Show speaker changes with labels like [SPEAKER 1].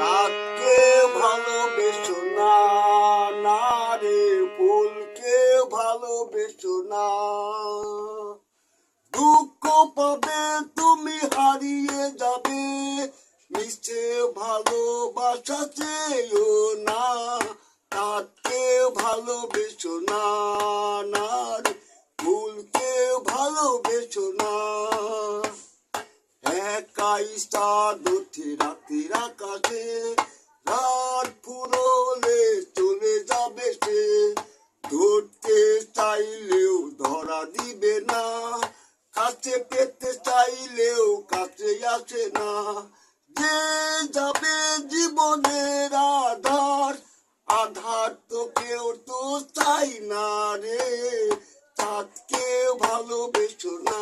[SPEAKER 1] চাঁদকে ভালোবেসো না, না রে ফুলকে ভালোবেসো না। দুঃখ পাবে তুমি, হারিয়ে যাবে, মিশে ভালোবাসা চেয়েও না। চাঁদকে ভালোবেসো না, না রে ফুলকে ভালোবেসো না। একাই চাঁদ ওঠে রাতের আকাশে, রাত ফুরোলে চলে যাবে সে। ধরতে চাইলেও ধরা দিবে না, কাছে পেতে চাইলেও কাছে আসে না। যে যাবে জীবনের আধার, আধার তো কেউ তো চাই না রে। চাঁদকে ভালোবেসো না।